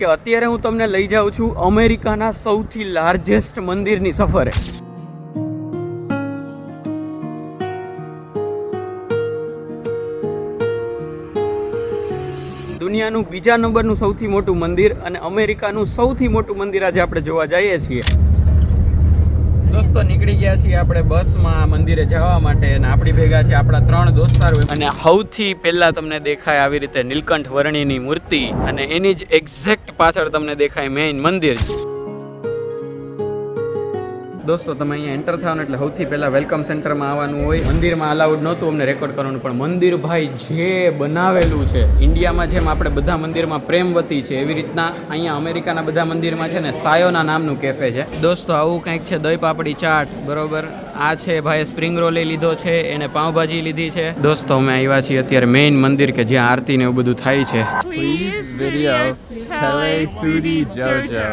કે અત્યારે હું તમને લઈ જાઉં છું અમેરિકાના સૌથી લાર્જેસ્ટ મંદિરની સફરે. દુનિયાનું બીજા નંબરનું સૌથી મોટું મંદિર અને અમેરિકાનું સૌથી મોટું મંદિર આજે આપણે જોવા જઈએ છીએ. દોસ્તો નીકળી ગયા છીએ આપણે બસમાં મંદિરે જવા માટે અને આપણી ભેગા છે આપણા 3 દોસ્તારો. અને સૌથી પહેલા તમને દેખાય આવી રીતે નીલકંઠ વર્ણીની મૂર્તિ અને એની જ એક્ઝેક્ટ પાછળ તમને દેખાય મેઇન મંદિર. દોસ્તો તમે અહીંયા એન્ટર થાવ એટલે સૌથી પહેલાં વેલકમ સેન્ટરમાં આવવાનું હોય. મંદિરમાં અલાઉડ નહોતું અમને રેકોર્ડ કરવાનું, પણ મંદિર ભાઈ જે બનાવેલું છે ઇન્ડિયામાં જેમ આપણે બધા મંદિરમાં પ્રેમવતી છે એવી રીતના અહીંયા અમેરિકાના બધા મંદિરમાં છે ને સાયોના નામનું કેફે છે. દોસ્તો આવું કંઈક છે દહીં પાપડી ચાટ, બરોબર. આ છે ભાઈ સ્પ્રિંગ રોલ લીધો છે, એને પાઉંભાજી લીધી છે. દોસ્તો અમે આવ્યા છીએ અત્યારે મેઇન મંદિર કે જ્યાં આરતી ને એવું બધું થાય છે. Please video Chale Sudi Jojo.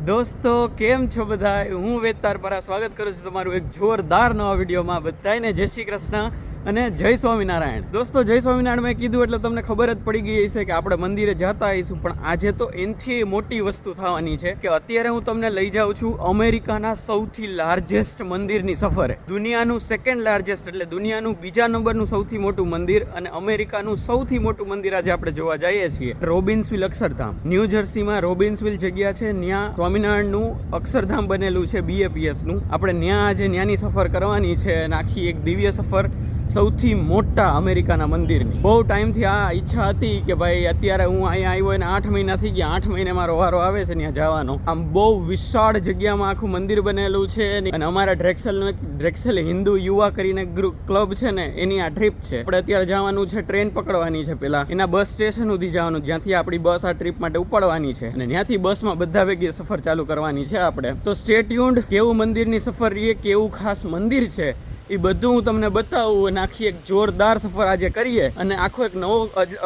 દોસ્તો કેમ છો બધા? હું વેતાર પરા સ્વાગત કરું છું તમારું એક જોરદાર નવા વિડીયોમાં. બધાને જય શ્રી કૃષ્ણ અને જય સ્વામિનારાયણ. દોસ્તો જય સ્વામિનારાયણ મેં કીધું એટલે તમને ખબર જ પડી ગઈ હશે કે આપણે મંદિરે જતા આવીશું, પણ આજે તો એનથી મોટી વસ્તુ થવાની છે કે અત્યારે હું તમને લઈ જાઉં છું અમેરિકાના સૌથી લાર્જેસ્ટ મંદિરની સફરે. દુનિયાનું સેકન્ડ લાર્જેસ્ટ એટલે દુનિયાનું બીજા નંબરનું સૌથી મોટું મંદિર અને અમેરિકાનું સૌથી મોટું મંદિર આજે આપણે જોવા જઈએ છીએ. રોબિન્સવિલ અક્ષરધામ, ન્યૂ જર્સીમાં રોબિન્સવિલ જગ્યા છે. ત્યાં સ્વામિનારાયણનું અક્ષરધામ બનેલું છે, BAPS નું. આપણે ત્યાં આજે ત્યાંની સફર કરવાની છે અને આખી એક દિવ્ય સફર સૌથી મોટા અમેરિકાના મંદિરની. બહુ ટાઈમથી આ ઈચ્છા હતી કે ભાઈ અત્યારે હું અહીંયા આવ્યો એને 8 મહિના થઈ ગયા. 8 મહિને મારો વારો આવે છે ત્યાં જવાનો. આમ બહુ વિશાળ જગ્યામાં આખું મંદિર બનેલું છે અને અમારા ડ્રેક્સલ હિન્દુ યુવા કરીને ક્લબ છે ને એની આ ટ્રીપ છે. આપણે અત્યારે જવાનું છે, ટ્રેન પકડવાની છે. પહેલા એના બસ સ્ટેશન સુધી જવાનું, જ્યાંથી આપણી બસ આ ટ્રીપ માટે ઉપાડવાની છે અને ત્યાંથી બસમાં બધા ભેગી સફર ચાલુ કરવાની છે આપણે. તો સ્ટે ટ્યુન્ડ. કેવું મંદિરની સફર રહીએ, કેવું ખાસ મંદિર છે એ બધું હું તમને બતાવું અને આખી એક જોરદાર સફર આજે કરીએ અને આખો એક નવો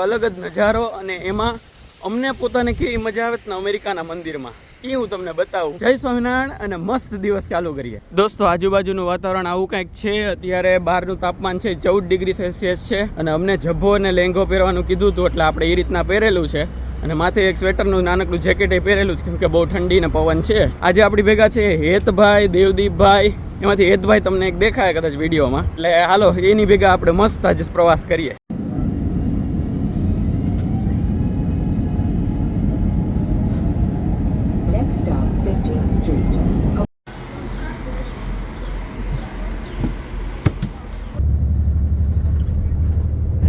અલગ જ નજારો અને એમાં અમને પોતાને કેવી મજા આવે ને અમેરિકાના મંદિરમાં એ હું તમને બતાવું. જય સ્વામિનારાયણ અને મસ્ત દિવસ ચાલુ કરીએ. દોસ્તો આજુબાજુનું વાતાવરણ આવું કંઈક છે. અત્યારે બહારનું તાપમાન છે 14 ડિગ્રી સેલ્સિયસ છે અને અમને જભ્ભો અને લહેંગો પહેરવાનું કીધું હતું એટલે આપણે એ રીતના પહેરેલું છે અને માથે એક સ્વેટરનું નાનકડું જેકેટ એ પહેરેલું છે કેમ કે બહુ ઠંડી ને પવન છે. આજે આપણી ભેગા છે હેતભાઈ, દેવદીપભાઈ. એમાંથી હેતભાઈ તમને એક દેખાય કદાચ વિડીયોમાં. એટલે હાલો એની ભેગા આપણે મસ્ત આજે પ્રવાસ કરીએ.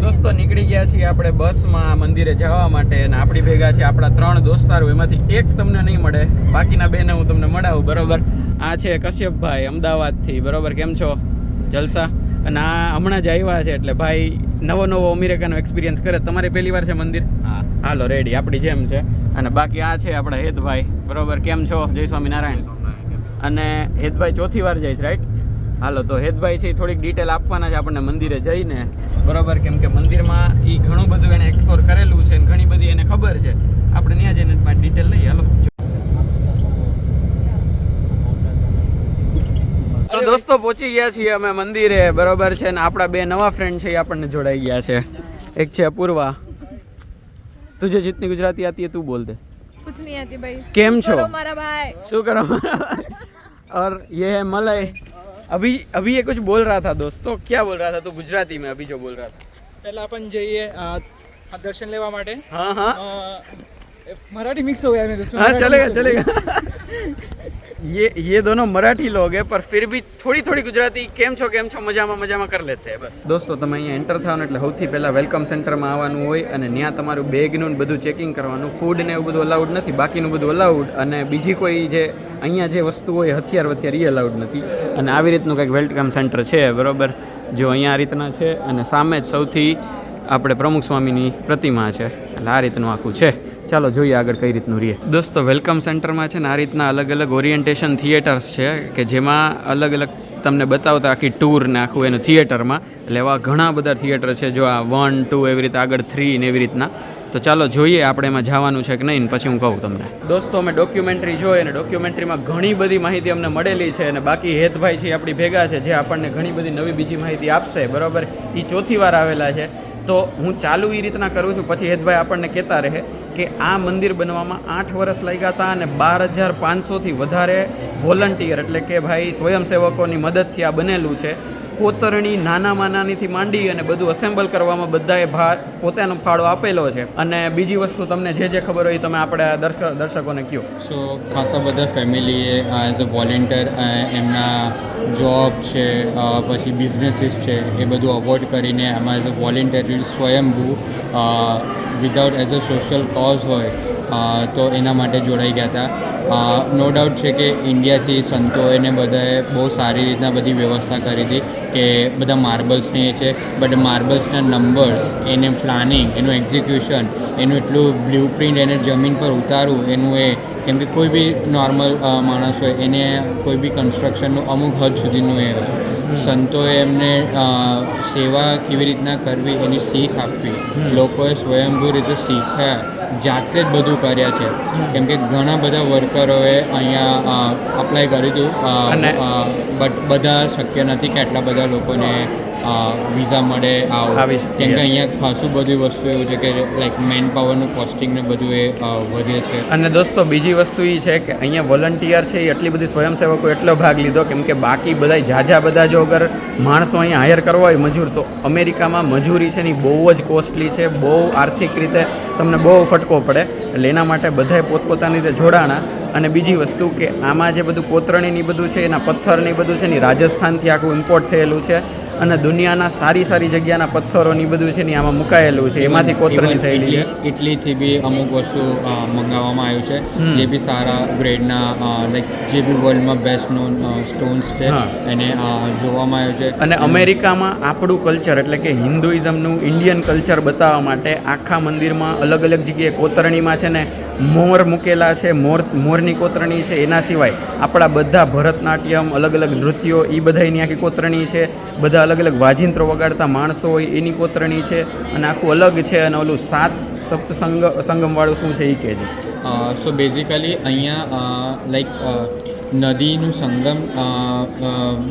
દોસ્તો નીકળી ગયા છીએ આપણે બસમાં મંદિરે જવા માટે અને આપણી ભેગા છે આપણા 3 દોસ્તારો. એમાંથી એક તમને નહીં મળે, બાકીના બેને હું તમને મળાવું, બરોબર. આ છે કશ્યપભાઈ અમદાવાદથી, બરોબર. કેમ છો? જલસા. અને આ હમણાં જ આવ્યા છે એટલે ભાઈ નવો અમેરિકાનો એક્સપિરિયન્સ કરે. તમારે પહેલી વાર છે મંદિર? હા. હાલો રેડી, આપણી જેમ છે. અને બાકી આ છે આપણા હેતભાઈ, બરોબર. કેમ છો? જય સ્વામિનારાયણ. અને હેતભાઈ ચોથી વાર જાય છે, રાઈટ? હાલો તો હેતભાઈ છે થોડીક ડિટેલ આપવાના છે આપણને મંદિરે જઈને, બરોબર. કેમ કે મંદિરમાં એ ઘણું બધું એને એક્સપ્લોર કરેલું છે અને ઘણી બધી એને ખબર છે. આપણે ત્યાં જઈને ડિટેલ લઈએ. હાલો. તો દોસ્તો પહોંચી ગયા છીએ અમે મંદિરે, બરોબર છે. ને આપણા 2 નવા ફ્રેન્ડ છે એ આપણને જોડાઈ ગયા છે. એક છે અપૂર્વા. તુજે जितनी गुजराती आती है तू बोल दे. कुछ नहीं आती भाई. કેમ છો? मारा भाई. શું કરો મારા ભાઈ? और ये है मलय. अभी ये कुछ बोल रहा था दोस्तों. क्या बोल रहा था तू गुजराती में अभी जो बोल रहा था? पहला अपन जाइए दर्शन लेवा માટે. हाँ हाँ मराठी मिक्स हो गया मेरे उसमें. हाँ चलेगा. ये दोनों मराठी लोग हैं पर फिर भी थोड़ी गुजराती કેમ છો મજામાં કરી લેતે હે બસ. દોસ્તો તમે અહીંયા એન્ટર થાવ એટલે સૌથી પહેલાં વેલકમ સેન્ટરમાં આવવાનું હોય અને ત્યાં તમારું બેગનું બધું ચેકિંગ કરવાનું. ફૂડ ને એવું બધું અલાઉડ નથી, બાકીનું બધું અલાઉડ. અને બીજી કોઈ જે અહીંયા જે વસ્તુ હોય હથિયાર એ અલાઉડ નથી. અને આવી રીતનું કંઈક વેલકમ સેન્ટર છે, બરોબર. જો અહીંયા આ રીતના છે અને સામે જ સૌથી આપણે પ્રમુખ સ્વામીની પ્રતિમા છે. એટલે આ રીતનું આખું છે. ચાલો જોઈએ આગળ કઈ રીતનું રહીએ. દોસ્તો વેલકમ સેન્ટરમાં છે ને આ રીતના અલગ ઓરિએન્ટેશન થિયેટર્સ છે કે જેમાં અલગ તમને બતાવતા આખી ટૂર ને આખું એનું થિયેટરમાં. એટલે એવા ઘણા બધા થિયેટર છે. જો આ 1, 2 એવી રીતે આગળ 3 ને એવી રીતના. તો ચાલો જોઈએ આપણે એમાં જવાનું છે કે નહીં, પછી હું કહું તમને. દોસ્તો અમે ડોક્યુમેન્ટરી જોઈ અને ડોક્યુમેન્ટરીમાં ઘણી બધી માહિતી અમને મળેલી છે અને બાકી હેતભાઈ છે આપણી ભેગા છે જે આપણને ઘણી બધી નવી બીજી માહિતી આપશે. બરાબર, એ ચોથી વાર આવેલા છે. તો હું ચાલુ એ રીતના કરું છું, પછી હેતભાઈ આપણને કહેતા રહે કે આ મંદિર બનવામાં 8 વર્ષ લાગ્યા હતા અને 12,500થી વધારે વોલન્ટિયર એટલે કે ભાઈ સ્વયંસેવકોની મદદથી આ બનેલું છે. કોતરણી નાનામાં નાનીથી માંડી અને બધું અસેમ્બલ કરવામાં બધાએ પોતાનો ફાળો આપેલો છે. અને બીજી વસ્તુ તમને જે ખબર હોય તમે આપણે દર્શકોને કહો. સો ખાસા બધા ફેમિલીએ એઝ અ વોલેન્ટિયર એમના જોબ છે, પછી બિઝનેસીસ છે, એ બધું અવોઇડ કરીને એમાં એઝ અ વોલેન્ટિયર સ્વયંભૂ without as a social cause હોય તો એના માટે જોડાઈ ગયા હતા. નો ડાઉટ છે કે ઇન્ડિયાથી સંતોએ ને બધાએ બહુ સારી રીતના બધી વ્યવસ્થા કરી હતી કે બધા માર્બલ્સની એ છે, બટ માર્બલ્સના નંબર્સ, એને પ્લાનિંગ, એનું એક્ઝિક્યુશન, એનું એટલું બ્લુ પ્રિન્ટ એને જમીન પર ઉતારવું એનું એ, કેમ કે કોઈ બી નોર્મલ માણસ હોય એને કોઈ બી કન્સ્ટ્રક્શનનું અમુક હદ સુધીનું એ હોય. સંતોએ એમને સેવા કેવી રીતના કરવી એની શીખ આપવી, લોકોએ સ્વયંભૂ રીતે શીખ્યા, જાતે જ બધું કર્યા છે. કેમ કે ઘણા બધા વર્કરોએ અહીંયા અપ્લાય કર્યું હતું, બટ બધા શક્ય નથી કે આટલા બધા લોકોને વિઝા મળે આવી શકે. કેમ કે અહીંયા ખાસું બધી વસ્તુ એવું છે કે લાઈક મેન પાવરનું કોસ્ટિંગ ને બધું એ વધે છે. અને દોસ્તો બીજી વસ્તુ એ છે કે અહીંયા વોલન્ટિયર છે એ એટલી બધી સ્વયંસેવકો એટલો ભાગ લીધો કેમ કે બાકી બધા ઝાઝા બધા જો અગર માણસો અહીંયા હાયર કરવા હોય મજૂર, તો અમેરિકામાં મજૂરી છે ને બહુ જ કોસ્ટલી છે, બહુ આર્થિક રીતે તમને બહુ ફટકો પડે. એટલે એના માટે બધાએ પોતપોતાની રીતે જોડાણા. અને બીજી વસ્તુ કે આમાં જે બધું કોતરણીની બધું છે એના પથ્થરની બધું છે ને રાજસ્થાનથી આખું ઇમ્પોર્ટ થયેલું છે અને દુનિયાના સારી સારી જગ્યાના પથ્થરોની બધું છે ને આમાં મુકાયેલું છે, એમાંથી કોતરણી થયેલી છે. ઇટલીથી બી અમુક વસ્તુ મંગાવવામાં આવ્યું છે જે બી સારા ગ્રેડના લાઈક જે બી વર્લ્ડમાં બેસ્ટ નોન સ્ટોન્સ છે એને જોવામાં આવ્યું છે. અને અમેરિકામાં આપણું કલ્ચર એટલે કે હિન્દુઇઝમનું ઇન્ડિયન કલ્ચર બતાવવા માટે આખા મંદિરમાં અલગ અલગ જગ્યાએ કોતરણીમાં છે ને મોર મૂકેલા છે, મોરની કોતરણી છે. એના સિવાય આપણા બધા ભરતનાટ્યમ, અલગ અલગ નૃત્યો, એ બધાની આખી કોતરણી છે. બધા અલગ અલગ વાજિંત્રો વગાડતા માણસો હોય એની કોતરણી છે અને આખું અલગ છે. અને ઓલું 7 સંગમવાળું શું છે એ કહે છે. સો બેઝિકલી અહીંયા લાઈક નદીનું સંગમ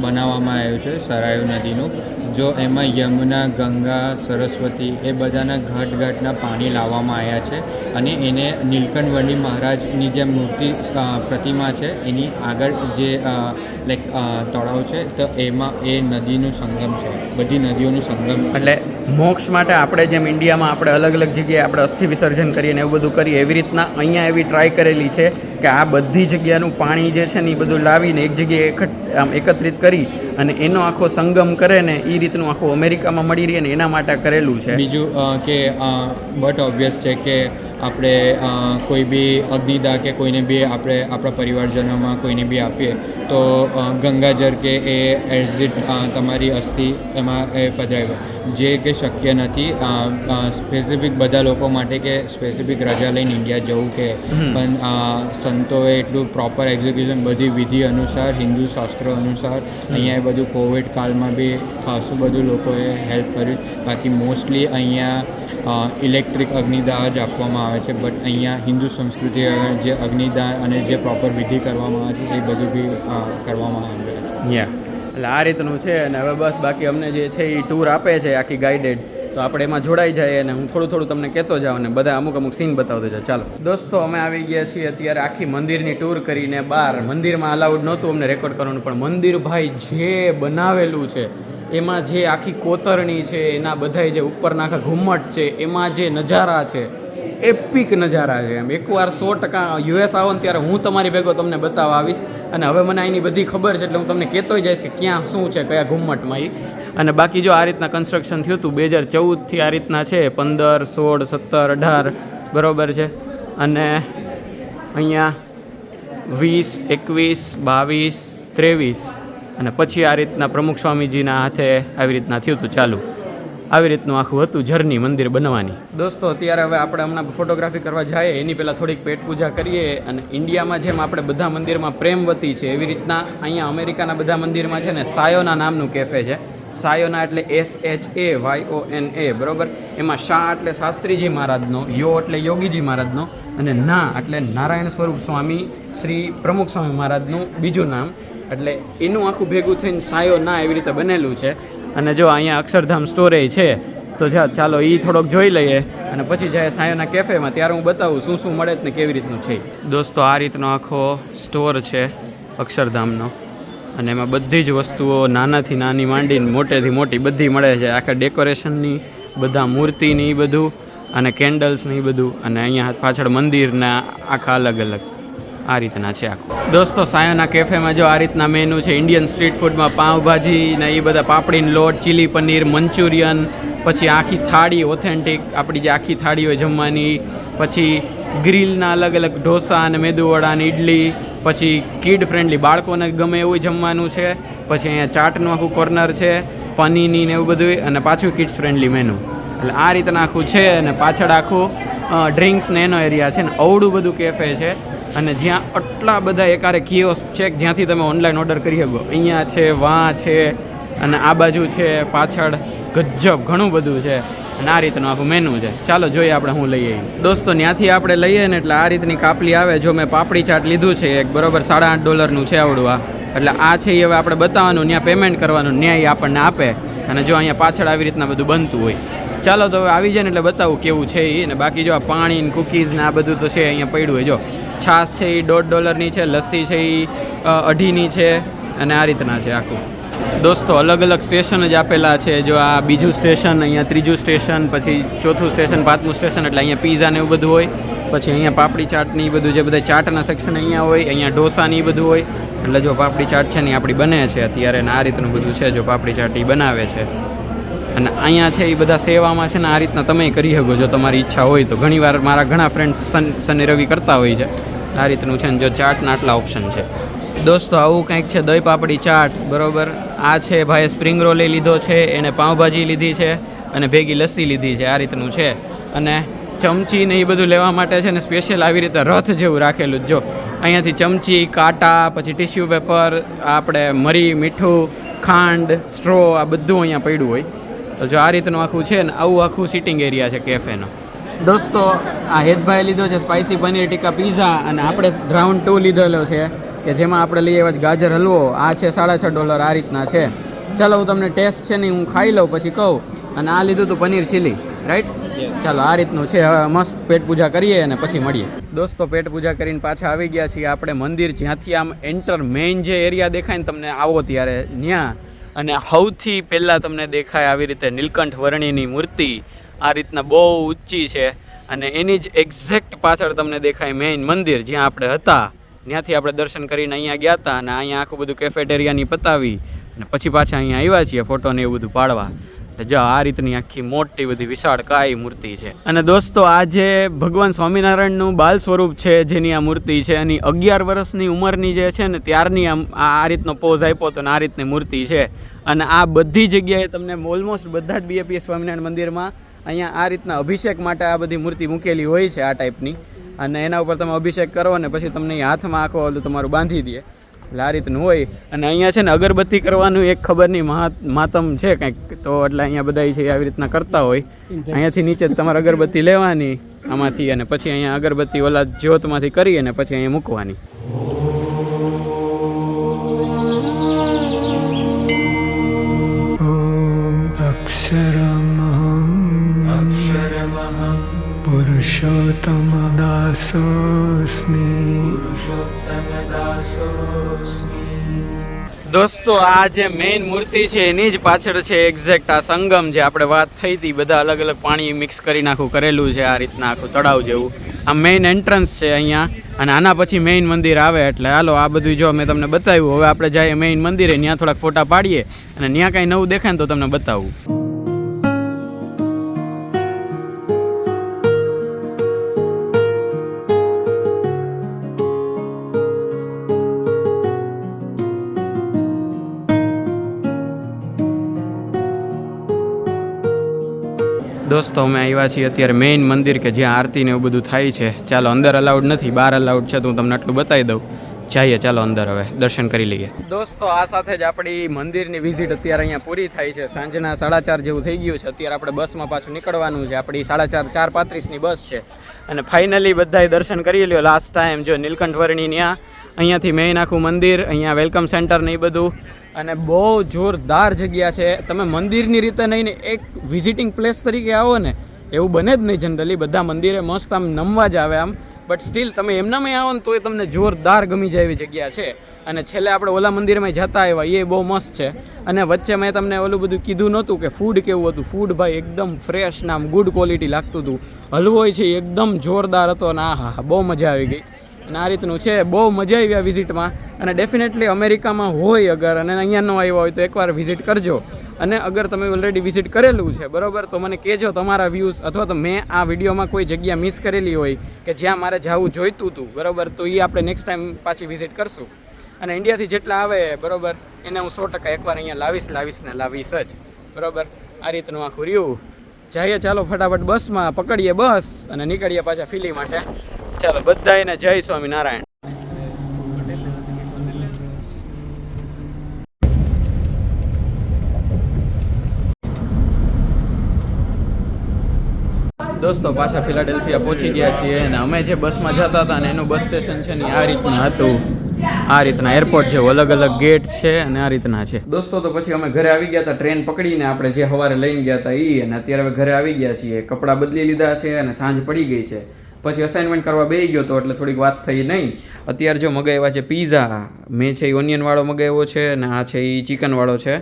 બનાવવામાં આવ્યું છે, સરાયુ નદીનું. જો એમાં યમુના, ગંગા, સરસ્વતી એ બધાના ઘાટના પાણી લાવવામાં આવ્યા છે અને એને નીલકંઠવર્ણી મહારાજની જે મૂર્તિ પ્રતિમા છે એની આગળ જે લાઈક તળાવ છે તો એમાં એ નદીનું સંગમ છે, બધી નદીઓનું સંગમ. એટલે મોક્ષ માટે આપણે જેમ ઇન્ડિયામાં આપણે અલગ અલગ જગ્યાએ આપણે અસ્થિ વિસર્જન કરીએ ને એવું બધું કરીએ, એવી રીતના અહીંયા એવી ટ્રાય કરેલી છે કે આ બધી જગ્યાનું પાણી જે છે ને એ બધું લાવીને એક જગ્યાએ એકત્રિત કરી અને એનો આખો સંગમ કરે ને એ રીતનું આખું અમેરિકામાં મળી રહે ને એના માટે કરેલું છે. બીજું કે બટ ઓબ્વિયસ છે કે આપણે કોઈ બી અગ્નિદાહ કે કોઈને બી આપણે આપણા પરિવારજનોમાં કોઈને બી આપીએ તો ગંગાજળ કે એ એઝ ઇટ તમારી અસ્થિ એમાં એ પધરાવે, જે કે શક્ય નથી સ્પેસિફિક બધા લોકો માટે કે સ્પેસિફિક રજા લઈને ઇન્ડિયા જવું કે, પણ સંતોએ એટલું પ્રોપર એક્ઝિક્યુશન બધી વિધિ અનુસાર, હિન્દુ શાસ્ત્રો અનુસાર અહીંયા એ બધું કોવિડ કાળમાં બી ખાસું બધું લોકોએ હેલ્પ કર્યું. બાકી મોસ્ટલી અહીંયા ઇલેક્ટ્રિક અગ્નિદાહ જ આપવામાં આવે છે, બટ અહીંયા હિન્દુ સંસ્કૃતિ જે અગ્નિદાહ અને જે પ્રોપર વિધિ કરવામાં આવે છે એ બધું બી કરવામાં આવે છે. એટલે આ રીતનું છે. અને હવે બસ બાકી અમને જે છે એ ટૂર આપે છે આખી ગાઈડેડ, તો આપણે એમાં જોડાઈ જાય અને હું થોડું તમને કહેતો જાઉં અને બધા અમુક સીન બતાવતો જાય. ચાલો દોસ્તો, અમે આવી ગયા છીએ અત્યારે આખી મંદિરની ટૂર કરીને બહાર. મંદિરમાં અલાઉડ નહોતું અમને રેકોર્ડ કરવાનું, પણ મંદિર ભાઈ જે બનાવેલું છે એમાં જે આખી કોતરણી છે, એના બધા જે ઉપરના આખા ઘુમ્મટ છે, એમાં જે નજારા છે એપિક નજારા છે. એમ એકવાર 100% યુએસ આવો ને ત્યારે હું તમારી ભેગો તમને બતાવવા આવીશ. અને હવે મને એની બધી ખબર છે એટલે હું તમને કહેતો જઈશ કે ક્યાં શું છે, કયા ઘુમ્મટમાં એ. અને બાકી જો આ રીતના કન્સ્ટ્રક્શન થયું હતું 2014થી આ રીતના છે, 15, 16, 17, 18 બરાબર છે. અને અહીંયા 20, 21, 22, 23 અને પછી આ રીતના પ્રમુખ સ્વામીજીના હાથે આવી રીતના થયું હતું ચાલુ. આવી રીતનું આખું હતું જર્ની મંદિર બનવાની. દોસ્તો અત્યારે હવે આપણે હમણાં ફોટોગ્રાફી કરવા જઈએ એની પહેલાં થોડીક પેટ પૂજા કરીએ. અને ઇન્ડિયામાં જેમ આપણે બધા મંદિરમાં પ્રેમવતી છે એવી રીતના અહીંયા અમેરિકાના બધા મંદિરમાં છે ને સાયોના નામનું કેફે છે. સાયોના એટલે SHAYONA, બરાબર. એમાં શા એટલે શાસ્ત્રીજી મહારાજનો, યો એટલે યોગીજી મહારાજનો, અને ના એટલે નારાયણ સ્વરૂપ સ્વામી શ્રી પ્રમુખ સ્વામી મહારાજનું બીજું નામ. એટલે એનું આખું ભેગું થઈને સાયોના એવી રીતે બનેલું છે. અને જો અહીંયા અક્ષરધામ સ્ટોરે છે, તો ચાલો એ થોડોક જોઈ લઈએ અને પછી જાય સાયોના કેફેમાં, ત્યારે હું બતાવું શું શું મળે ને કેવી રીતનું છે. દોસ્તો આ રીતનો આખો સ્ટોર છે અક્ષરધામનો, અને એમાં બધી જ વસ્તુઓ નાનાથી નાની માંડીને મોટેથી મોટી બધી મળે છે. આખા ડેકોરેશનની, બધા મૂર્તિની બધું, અને કેન્ડલ્સની બધું, અને અહીંયા પાછળ મંદિરના આખા અલગ અલગ આ રીતના છે આખું. દોસ્તો સાયોના કેફેમાં જો આ રીતના મેનુ છે. ઇન્ડિયન સ્ટ્રીટ ફૂડમાં પાવભાજી ને એ બધા, પાપડીનો લોટ, ચીલી પનીર, મંચુરિયન, પછી આખી થાળી ઓથેન્ટિક આપણી જે આખી થાળી હોય જમવાની, પછી ગ્રીલના અલગ અલગ ઢોસા અને મેદુવડા અને ઇડલી, પછી કિડ ફ્રેન્ડલી બાળકોને ગમે એવું જમવાનું છે. પછી અહીંયા ચાટનું આખું કોર્નર છે, પનીરની ને એવું બધું, અને પાછું કિડ્સ ફ્રેન્ડલી મેનુ. એટલે આ રીતના આખું છે. અને પાછળ આખું ડ્રિંક્સ ને એનો એરિયા છે ને અવડું બધું કેફે છે. અને જ્યાં આટલા બધા એકારે કિયોસ્ક છે જ્યાંથી તમે ઓનલાઈન ઓર્ડર કરી શકો. અહીંયા છે, વાં છે, અને આ બાજુ છે, પાછળ ગજબ ઘણું બધું છે. અને આ રીતનું આખું મેનુ છે. ચાલો જોઈએ આપણે શું લઈએ. દોસ્તો ત્યાંથી આપણે લઈએ ને એટલે આ રીતની કાપલી આવે. જો મેં પાપડી ચાટ લીધું છે એક, બરોબર, $8.5 છે આવડું આ. એટલે આ છે એ હવે આપણે બતાવવાનું, ત્યાં પેમેન્ટ કરવાનું, ન્યાય આપણને આપે. અને જો અહીંયા પાછળ આવી રીતના બધું બનતું હોય. ચાલો તો હવે આવી જાય ને એટલે બતાવું કેવું છે એ. અને બાકી જો આ પાણી ને કૂકીઝ ને આ બધું તો છે અહીંયા પડ્યું હોય. જો છાશ છે એ $1.5 છે, લસ્સી છે એ 2.5 છે, અને આ રીતના છે આખું. દોસ્તો અલગ અલગ સ્ટેશન જ આપેલા છે. જો આ બીજું સ્ટેશન, અહીંયા ત્રીજું સ્ટેશન, પછી ચોથું સ્ટેશન, પાંચમું સ્ટેશન. એટલે અહીંયા પીઝા ને એવું બધું હોય. પછી અહીંયા પાપડી ચાટની બધું જે બધા ચાટના સેક્શન અહીંયા હોય, અહીંયા ઢોસાની એ બધું હોય. એટલે જો પાપડી ચાટ છે ને આપણી બને છે અત્યારે, ને આ રીતનું બધું છે. જો પાપડી ચાટ એ બનાવે છે. અને અહીંયા છે એ બધા સેવામાં છે ને આ રીતના તમે કરી શકો જો તમારી ઈચ્છા હોય તો. ઘણીવાર મારા ઘણા ફ્રેન્ડ્સ શનિ રવિ કરતા હોય છે. આ રીતનું છે ને જો ચાટના આટલા ઓપ્શન છે. દોસ્તો આવું કંઈક છે દહીં પાપડી ચાટ, બરાબર. આ છે ભાઈએ સ્પ્રિંગ રોલ લીધો છે, એને પાઉંભાજી લીધી છે, અને ભેગી લસ્સી લીધી છે. આ રીતનું છે. અને ચમચી ને એ બધું લેવા માટે છે ને સ્પેશિયલ આવી રીતે રથ જેવું રાખેલું. જો અહીંયાથી ચમચી, કાંટા, પછી ટિશ્યુ પેપર, આપણે મરી, મીઠું, ખાંડ, સ્ટ્રો, આ બધું અહીંયા પડ્યું હોય. તો જો આ રીતનું આખું છે ને આવું આખું સિટિંગ એરિયા છે કેફેનો. દોસ્તો આ હેતભાઈ લીધો છે સ્પાઇસી પનીર ટીકા પીઝા, અને આપણે ગ્રાઉન્ડ 2 લીધેલો છે કે જેમાં આપણે લઈએ એવા ગાજર હલવો. આ છે $6.5 આ રીતના છે. ચાલો હું તમને ટેસ્ટ છે ને હું ખાઈ લઉં પછી કહું. અને આ લીધું હતું પનીર ચીલી, રાઈટ? ચાલો આ રીતનું છે. હવે મસ્ત પેટ પૂજા કરીએ અને પછી મળીએ. દોસ્તો પેટ પૂજા કરીને પાછા આવી ગયા છીએ આપણે મંદિર, જ્યાંથી આમ એન્ટર મેઇન જે એરિયા દેખાય ને તમને આવો ત્યારે ત્યાં. અને સૌથી પહેલાં તમને દેખાય આવી રીતે નીલકંઠ વર્ણિની મૂર્તિ. આ રીતના બહુ ઊંચી છે. અને એની જ એક્ઝેક્ટ પાછળ તમને દેખાય મેઇન મંદિર જ્યાં આપણે હતા. ત્યાંથી આપણે દર્શન કરીને અહીંયા ગયા હતા, અને અહીંયા આખું બધું કેફેટેરિયાની પતાવી અને પછી પાછા અહીંયા આવ્યા છીએ ફોટો ને એવું બધું પાડવા. જો આ રીતની આખી મોટી બધી વિશાળ કાય મૂર્તિ છે. અને દોસ્તો આ જે ભગવાન સ્વામિનારાયણનું બાલ સ્વરૂપ છે જેની આ મૂર્તિ છે, એની 11 વર્ષની ઉંમરની જે છે ને ત્યારની આ રીતનો પોઝ આપ્યો હતો ને આ રીતની મૂર્તિ છે. અને આ બધી જગ્યાએ તમને ઓલમોસ્ટ બધા જ BAPS સ્વામિનારાયણ મંદિરમાં અહીંયા આ રીતના અભિષેક માટે આ બધી મૂર્તિ મૂકેલી હોય છે આ ટાઈપની. અને એના ઉપર તમે અભિષેક કરો ને પછી તમને હાથમાં આખો ઓલું તમારું બાંધી દે. એટલે આ રીતનું હોય. અને અહીંયા છે ને અગરબત્તી કરવાનું એક ખબરની માતમ છે કંઈક, તો એટલે અહીંયા બધા છે આવી રીતના કરતા હોય. અહીંયાથી નીચે તમારે અગરબત્તી લેવાની આમાંથી, અને પછી અહીંયા અગરબત્તી ઓલા જ્યોતમાંથી કરી અને પછી અહીંયા મૂકવાની. પુરુષોત્તમ દાસોસ્મિ. દોસ્તો આ જે મેઇન મૂર્તિ છે એની જ પાછળ છે એક્ઝેક્ટ આ સંગમ જે આપણે વાત થઈ હતી. બધા અલગ અલગ પાણી મિક્સ કરી નાખું કરેલું છે આ રીતના આખું તળાવ જેવું. આ મેઇન એન્ટ્રન્સ છે અહીંયા, અને આના પછી મેઇન મંદિર આવે. એટલે હાલો આ બધું જો મેં તમને બતાવ્યું. હવે આપણે જઈએ મેઇન મંદિરે, ત્યાં થોડાક ફોટા પાડીએ અને ત્યાં કાંઈ નવું દેખાય ને તો તમને બતાવું. દોસ્તો અમે આવ્યા છીએ અત્યારે મેઇન મંદિર કે જ્યાં આરતી ને એવું બધું થાય છે. ચાલો અંદર અલાઉડ નથી, બહાર અલાઉડ છે, તો હું તમને આટલું બતાવી દઉં. જઈએ ચાલો અંદર હવે દર્શન કરી લઈએ દોસ્તો. આ સાથે જ આપણી મંદિરની વિઝિટ અત્યારે અહીંયા પૂરી થાય છે. સાંજના 4:30 જેવું થઈ ગયું છે. અત્યારે આપણે બસમાં પાછું નીકળવાનું છે. આપણી 4:30 4:35ની બસ છે અને ફાઇનલી બધાએ દર્શન કરી લ્યો. લાસ્ટ ટાઈમ જો નીલકંઠ વર્ણી ત્યાં અહીંયાથી મેઇન આખું મંદિર, અહીંયા વેલકમ સેન્ટર ને એ બધું, અને બહુ જોરદાર જગ્યા છે. તમે મંદિરની રીતે નહીં ને એક વિઝિટિંગ પ્લેસ તરીકે આવો ને એવું બને જ નહીં જનરલી. બધા મંદિરે મસ્ત આમ નમવા જ આવે આમ, બટ સ્ટીલ તમે એમનામાં આવો ને તોય તમને જોરદાર ગમી જાય એવી જગ્યા છે. અને છેલ્લે આપણે ઓલા મંદિરમાં જતા આવ્યા, એ બહુ મસ્ત છે. અને વચ્ચે મેં તમને ઓલું બધું કીધું નહોતું કે ફૂડ કેવું હતું. ફૂડ ભાઈ એકદમ ફ્રેશ ને આમ ગુડ ક્વોલિટી લાગતું હતું. હલવોય છે એકદમ જોરદાર હતો ને હા બહુ મજા આવી ગઈ. અને આ રીતનું છે, બહુ મજા આવી આ વિઝિટમાં. અને ડેફિનેટલી અમેરિકામાં હોય અગર અને અહીંયા ન આવ્યા હોય તો એકવાર વિઝિટ કરજો. અને અગર તમે ઓલરેડી વિઝિટ કરેલું છે બરાબર, તો મને કહેજો તમારા વ્યૂઝ, અથવા તો મેં આ વિડીયોમાં કોઈ જગ્યા મિસ કરેલી હોય કે જ્યાં મારે જવું જોઈતું હતું બરાબર, તો એ આપણે નેક્સ્ટ ટાઈમ પાછી વિઝિટ કરશું. અને ઇન્ડિયાથી જેટલા આવે બરાબર એને હું 100% એકવાર અહીંયા લાવીશ જ બરાબર. આ રીતનું આખું રહ્યું. જઈએ ચાલો ફટાફટ બસમાં પકડીએ બસ અને નીકળીએ પાછા ફિલી માટે. ચાલો બધાને જય સ્વામિનારાયણ. દોસ્તો પાછા ફિલાડેલ્ફિયા પહોંચી ગયા છીએ અને અમે જે બસમાં જતા હતા ને એનું બસ સ્ટેશન છે ને આ રીતના હતું. આ રીતના એરપોર્ટ છે, અલગ અલગ ગેટ છે અને આ રીતના છે દોસ્તો. તો પછી અમે ઘરે આવી ગયા હતા ટ્રેન પકડીને, આપણે જે સવારે લઈને ગયા હતા એ. અને અત્યારે હવે ઘરે આવી ગયા છીએ, કપડાં બદલી લીધા છે અને સાંજ પડી ગઈ છે. પછી અસાઇનમેન્ટ કરવા બેસી ગયો હતો એટલે થોડીક વાત થઈ નહીં. અત્યારે જો મગાવ્યા છે પીઝા. મેં છે એ ઓનિયનવાળો મગાવ્યો છે અને આ છે એ ચિકનવાળો છે,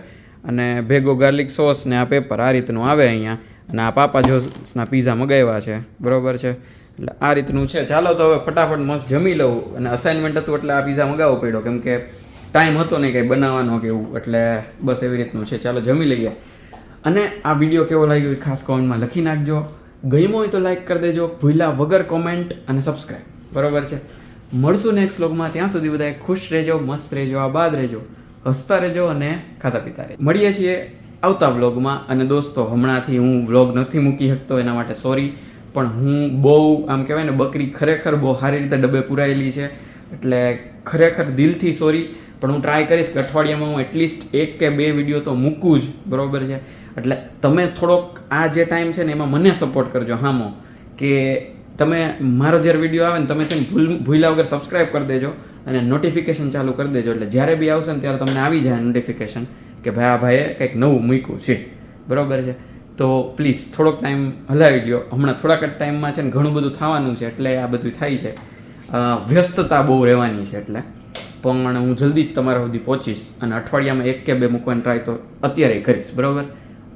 અને ભેગો ગાર્લિક સોસ ને આ પેપર આ રીતનું આવે અહીંયા. અને આ પાપા જોસના પીઝા મગાવ્યા છે બરાબર છે. એટલે આ રીતનું છે. ચાલો તો હવે ફટાફટ મસ્ત જમી લઉં. અને અસાઇનમેન્ટ હતું એટલે આ પીઝા મગાવવો પડ્યો, કેમ કે ટાઈમ હતો નહીં કંઈ બનાવવાનો કે એવું, એટલે બસ એવી રીતનું છે. ચાલો જમી લઈએ. અને આ વિડીયો કેવો લાગ્યો એ ખાસ કોમેન્ટમાં લખી નાખજો. ગમ્યો હોય તો લાઈક કરી દેજો, ભૂલ્યા વગર કોમેન્ટ અને સબસ્ક્રાઈબ બરાબર છે. મળશું નેક્સ્ટ વ્લોગમાં. ત્યાં સુધી બધા ખુશ રહેજો, મસ્ત રહેજો, આબાદ રહેજો, હસતા રહેજો અને ખાતા પીતા રહેજો. મળીએ છીએ આવતા વ્લોગમાં. અને દોસ્તો હમણાંથી હું વ્લોગ નથી મૂકી શકતો એના માટે સોરી, પણ હું બહુ આમ કહેવાય ને બકરી ખરેખર બહુ સારી રીતે ડબ્બે પુરાયેલી છે, એટલે ખરેખર દિલથી સોરી. પણ હું ટ્રાય કરીશ કે અઠવાડિયામાં હું એટલીસ્ટ 1 કે 2 વિડીયો તો મૂકું જ બરાબર છે. એટલે તમે થોડોક આ જે ટાઈમ છે ને એમાં મને સપોર્ટ કરજો હામો, કે તમે મારો જ્યારે વિડીયો આવે ને તમે છે ને ભૂલ્યા વગર સબસ્ક્રાઈબ કરી દેજો અને નોટિફિકેશન ચાલુ કરી દેજો. એટલે જ્યારે બી આવશે ને ત્યારે તમને આવી જાય નોટિફિકેશન કે ભાઈ આ ભાઈએ કંઈક નવું મૂક્યું છે બરાબર છે. તો પ્લીઝ થોડોક ટાઈમ હલાવી લ્યો. હમણાં થોડાક જ ટાઈમમાં છે ને ઘણું બધું થવાનું છે, એટલે આ બધું થાય છે. વ્યસ્તતા બહુ રહેવાની છે, એટલે પણ હું જલ્દી જ તમારા સુધી પહોંચીશ. અને અઠવાડિયામાં 1 કે 2 મૂકવાની ટ્રાય તો અત્યારે કરીશ બરાબર.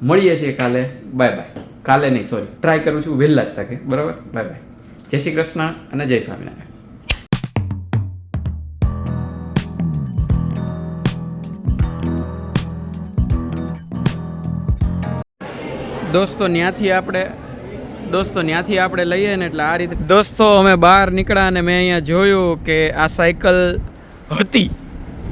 મળીએ છીએ કાલે. Bye bye. કાલે નહીં સોરી, ટ્રાય કરું છું વહેલા જ તકે બરાબર. Bye bye. જય શ્રી કૃષ્ણ અને જય સ્વામિનારાયણ. દોસ્તો ત્યાંથી આપણે લઈએ ને એટલે આ રીતે દોસ્તો અમે બહાર નીકળ્યા અને મેં અહીંયા જોયું કે આ સાયકલ હતી,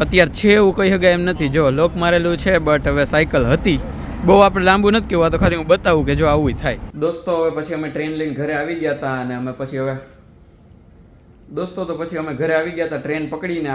અત્યારે છે એવું કહી શકાય એમ નથી. જો લોક મારેલું છે બટ હવે સાયકલ હતી. બહુ આપણે લાંબુ નથી કહેવા, તો ખાલી હું બતાવું કે જો આવું થાય. દોસ્તો હવે પછી અમે ટ્રેન લઈને ઘરે આવી ગયા હતા અને અમે પછી હવે ઘરે આવી ગયા હતા ટ્રેન પકડીને.